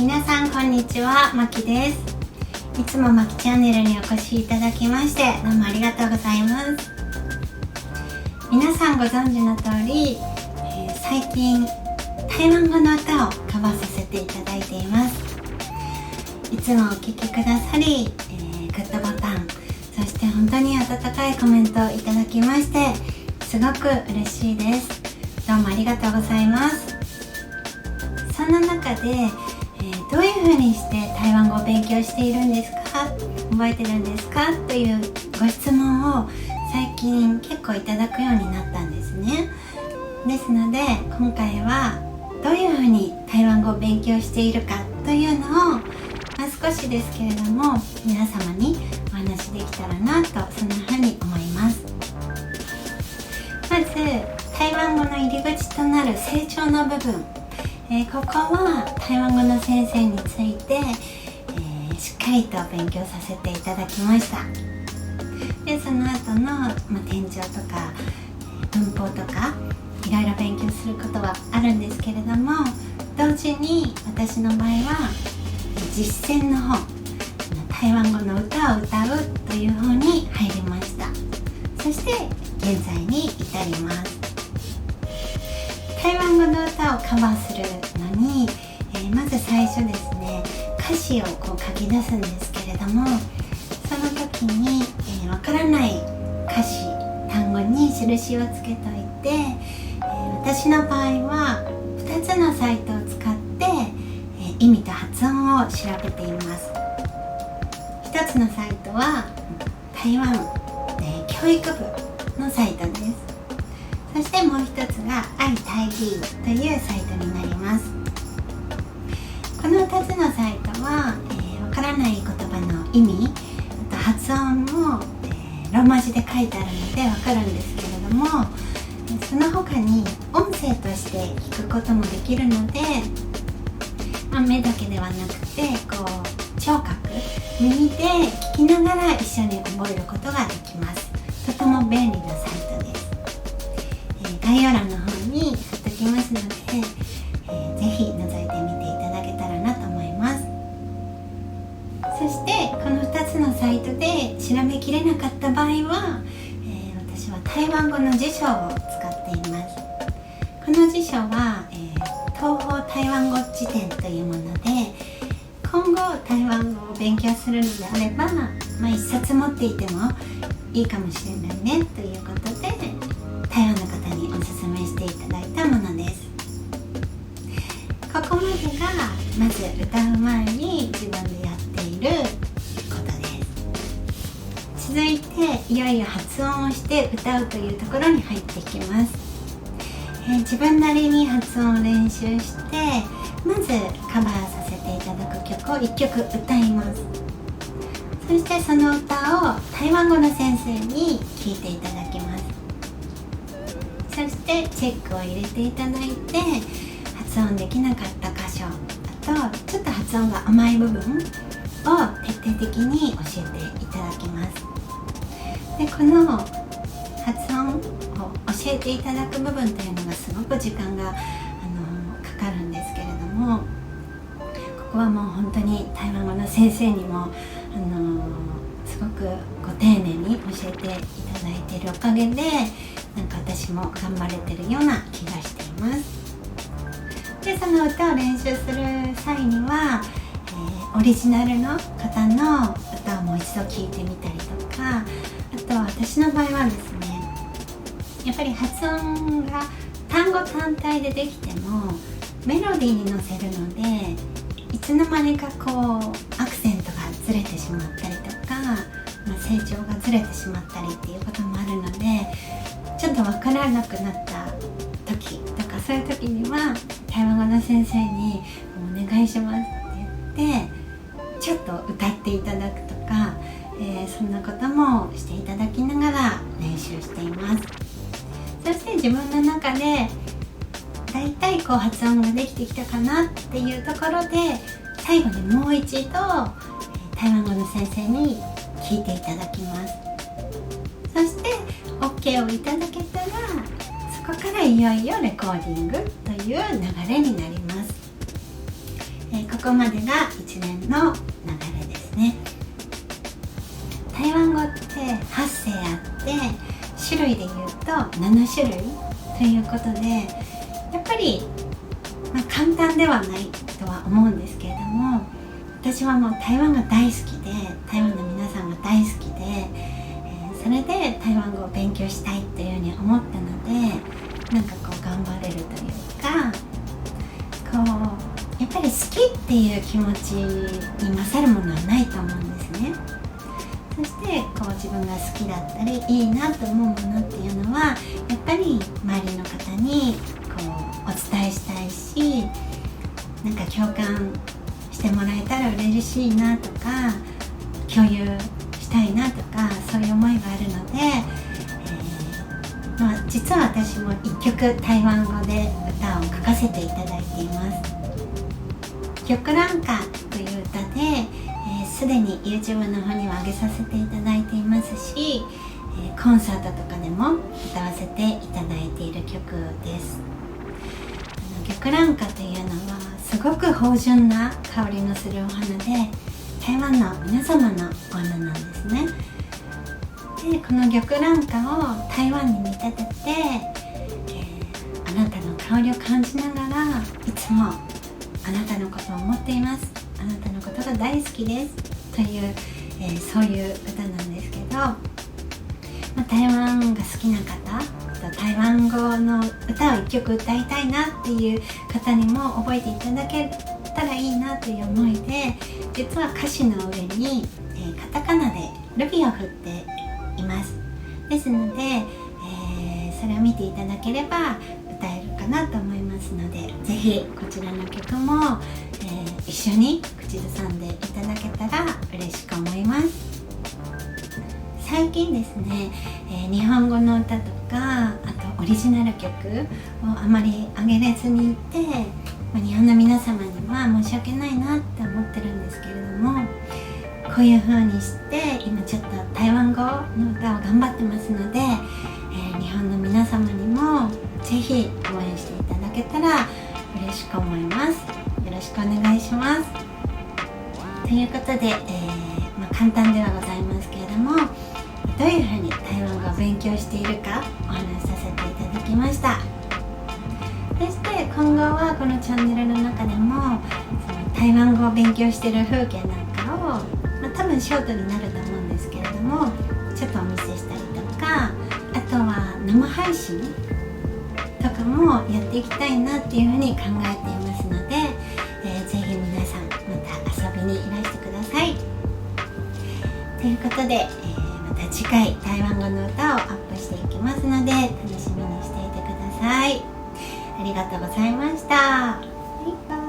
皆さんこんにちは、まきです。いつもまきチャンネルにお越しいただきましてどうもありがとうございます。皆さんご存知の通り、最近台湾語の歌をカバーさせていただいています。いつもお聴きくださり、グッドボタン、そして本当に温かいコメントをいただきましてすごく嬉しいです。どうもありがとうございます。そんな中で、どういうふうにして台湾語を勉強しているんですか、覚えてるんですかというご質問を最近結構いただくようになったんですね。ですので今回はどういうふうに台湾語を勉強しているかというのを、少しですけれども皆様にお話できたらなと、そんなふうに思います。まず台湾語の入り口となる成長の部分、ここは台湾語の先生について、しっかりと勉強させていただきました。でその後の、転調とか文法とかいろいろ勉強することはあるんですけれども、同時に私の場合は実践の方、台湾語の歌を歌うという方に入りました。そして現在に至ります。台湾語の歌をカバーするのに、まず最初ですね、歌詞を書き出すんですけれども、その時にわからない歌詞単語に印をつけといて、私の場合は2つのサイトを使って意味と発音を調べています。1つのサイトは台湾教育部のサイトです。そしてもう一つが愛台理というサイトになります。この2つのサイトはわからない言葉の意味、あと発音もローマ字で書いてあるのでわかるんですけれども、その他に音声として聞くこともできるので、目だけではなくて聴覚、耳で聞きながら一緒に覚えることができます。とても便利なサイトです。概要欄の方に貼っておきますので、ぜひ覗いてみていただけたらなと思います。そしてこの2つのサイトで調べきれなかった場合は、私は台湾語の辞書を使っています。この辞書は、東方台湾語辞典というもので、今後台湾語を勉強するのであれば、一冊持っていてもいいかもしれないねということで、台湾の方におすすめしていただいたものです。ここまでがまず歌う前に自分でやっていることです。続いていよいよ発音をして歌うというところに入っていきます。自分なりに発音を練習して、まずカバーさせていただく曲を1曲歌います。そしてその歌を台湾語の先生に聴いていただきます。そしてチェックを入れていただいて、発音できなかった箇所、あとちょっと発音が甘い部分を徹底的に教えていただきます。でこの発音を教えていただく部分というのがすごく時間がかかるんですけれども、ここはもう本当に台湾語の先生にもすごく丁寧に教えていただいているおかげで、私も頑張れてるような気がしています。でその歌を練習する際には、オリジナルの方の歌をもう一度聴いてみたりとか、あと私の場合はですね、やっぱり発音が単語単体でできてもメロディーに乗せるので、いつの間にかアクセントがずれてしまったりとか、成長がずれてしまったりっていうこともあるので、ちょっとわからなくなった時とか、そういう時には台湾語の先生にお願いしますって言ってちょっと歌っていただくとか、そんなこともしていただきながら練習しています。そして自分の中でだいたい発音ができてきたかなっていうところで、最後にもう一度台湾語の先生に聞いていただきます。そして OK をいただけたら、そこからいよいよレコーディングという流れになります。ここまでが一連の流れですね。台湾語って8声あって、種類で言うと7種類ということで、やっぱり、簡単ではないとは思うんですけれども、私はもう台湾が大好きで、台湾の皆さんが大好きで、それで台湾語を勉強したいっていうふうに思ったので、なんかこう頑張れるというか、こうやっぱり好きっていう気持ちに勝るものはないと思うんですね。そしてこう自分が好きだったりいいなと思うものっていうのは、やっぱり周りの方にこうお伝えしたいし、なんか共感してもらえたら嬉しいなとか、共有したいなとか、そういう思いがあるので、実は私も1曲台湾語で歌を書かせていただいています。玉蘭花という歌で、すでに YouTube の方には上げさせていただいていますし、コンサートとかでも歌わせていただいている曲です。玉蘭花というのはすごく芳醇な香りのするお花で、台湾の皆様のお花なんですね。で、この玉蘭花を台湾に見立てて、あなたの香りを感じながら、いつもあなたのことを思っています、あなたのことが大好きですという、そういう歌なんですけど、台湾が好きな方、台湾語の歌を1曲歌いたいなっていう方にも覚えていただけたらいいなという思いで、実は歌詞の上に、カタカナでルビを振っています。ですので、それを見ていただければ歌えるかなと思いますので、ぜひこちらの曲も、一緒に口ずさんでいただけたら嬉しく思います。最近ですね、日本語の歌とか、あとオリジナル曲をあまり上げれずにいて、日本の皆様には申し訳ないなって思ってるんですけれども、こういう風にして今ちょっと台湾語の歌を頑張ってますので、日本の皆様にもぜひ応援していただけたら嬉しく思います。よろしくお願いします。ということで、簡単ではございますけれども、どういうふうに台湾語を勉強しているかお話しさせていただきました。そして今後はこのチャンネルの中でも、その台湾語を勉強している風景なんかを、多分ショートになると思うんですけれども、ちょっとお見せしたりとか、あとは生配信とかもやっていきたいなっていうふうに考えていますので、ぜひ皆さんまた遊びにいらしてください。ということで、また次回台湾語の歌をアップしていきますので、楽しみにしていてください。ありがとうございました。バイバイ。